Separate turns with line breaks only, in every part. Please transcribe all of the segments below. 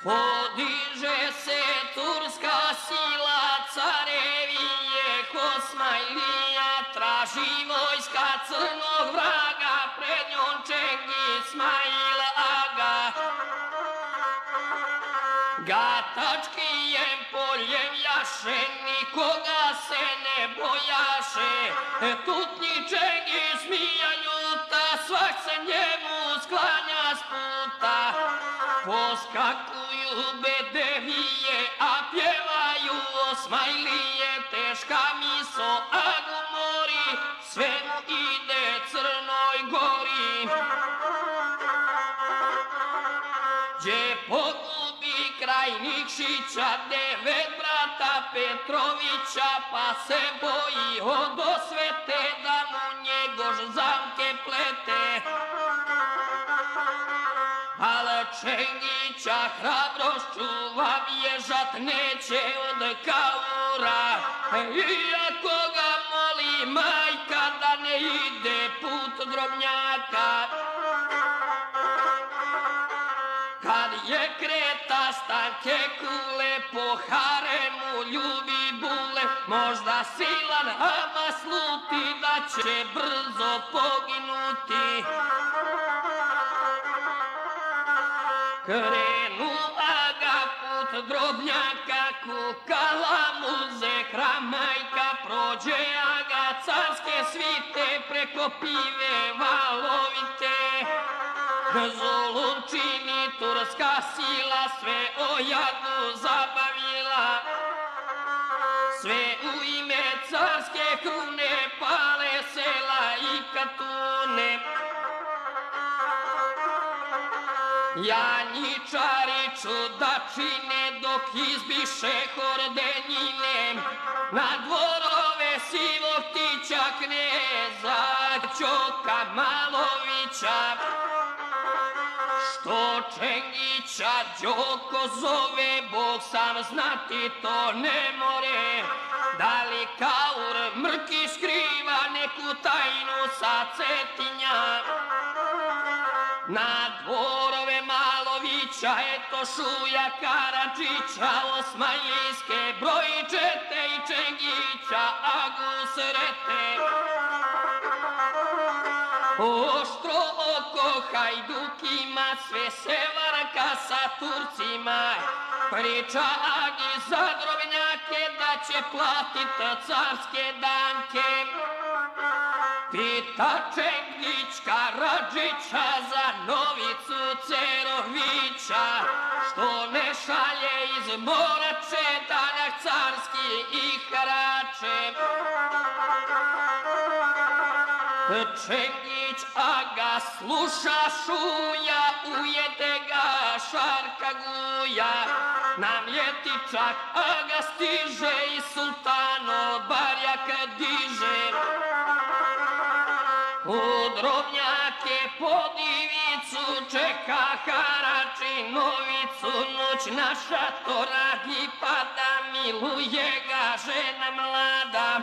Podiže se turska sila, carevi je Kosmajlija, traži vojska crnog vraga, pred njom Čengis Aga. Gatačkijem poljem jaše, nikoga se ne bojaše, tutnji Čengis smija ljuta, svak se njemu sklanja s puta. Poskakuju bedevije, a pjevaju Osmajlije, teška miso Agu mori, sve mu ide Crnoj Gori. Gdje pogubi kraj Nikšića, 9 brata Petrovića, pa se boji od osvete da mu Njegoš zamke plete. Ale Čengića hrabrost čuva, bježat neće od Kaura, iako ga moli majka da ne ide put Drobnjaka. Kad je kreta stanke kule, po haremu ljubi bule, možda silan ama sluti da će brzo poginuti. Krenu Aga put Drobnjaka, kukala muze hramajka, prođe Aga carske svite, preko pive valovite. Zulum čini turska sila, sve o jadu zabavila, sve u ime carske krune, pale sela i katune. Janjičari čudačine, dok izbiše hordenjine, na dvorove sivog tića kneza Ćoka Malovića. Što Čengića Đoko zove, Bog sam znati to ne more, da li Kaur Mrki skriva neku tajnu sa Cetinja. Na dvorove Malovića, eto Šuja Karadžića, Osmajlijske brojčete i Čengića Agu srete. Oštro oko hajdukima, sve se varka sa Turcima, priča Agi za Drobnjake da će platit carske danke. Pita Čengić Karadžića za novicu Cerovića, što ne šalje iz Morače danak carski i harače. Čengić Aga sluša Šuja, ujede ga Šarka Guja, na Mljetičak Aga stiže i sultano barjak diže. U Drobnjake po divicu čeka harači novicu, noć na šator radi pada, miluje ga žena mlada.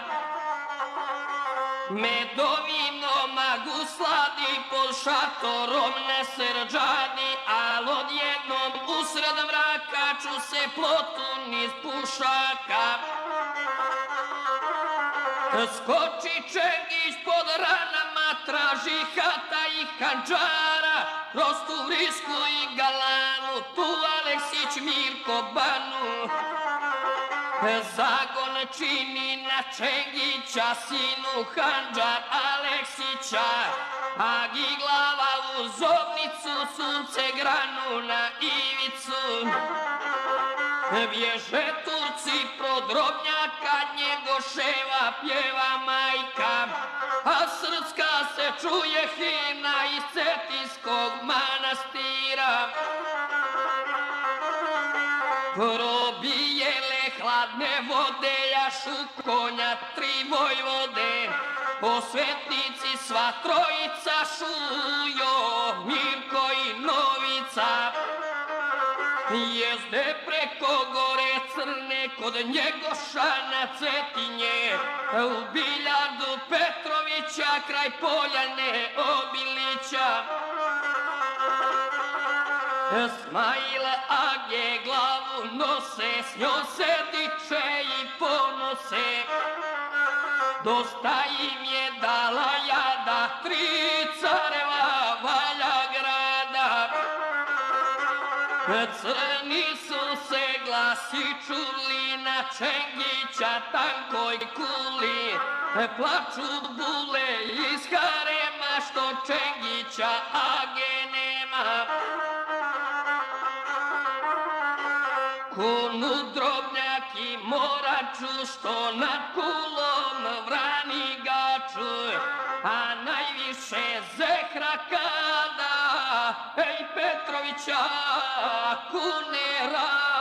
Medovinom Agu sladi, pod šatorom ne srđani, al odjednom usred mraka ču se plotu niz pušaka. Skoči Čengić pod ranama, traži hata i handžara, kroz Tuvrisku i Galanu, tu Aleksić Mirko Banu. Zagon čini na Čengića, sinu handžar Aleksića, Agi glava u zovnicu, sunce granu na ivicu. Bježe Turci pro Drobnjaka, Njegoševa pjeva majka, a srpska se čuje himna iz Cetinskog manastira. Probijele hladne vode, jašu konja 3 vojvode, po svetnici sva trojica, Šujo, Mirko i Novica. Jezde preko gore Crne kod Njegoša na Cetinje, u biljardu Petrovića kraj Poljane Obilića. Smail Age glavu nose, s njom se diče i ponose. Dosta im je dala jada, 3 careva valja grada. Crni su se glasi čuli na Čengića tankoj kuli. Plaču bule iz harema što Čengića Age nema. Kunu drobnjak i moraču što nad kulom vrani gaču, a najviše zehra kada, ej Petrovića, kunera.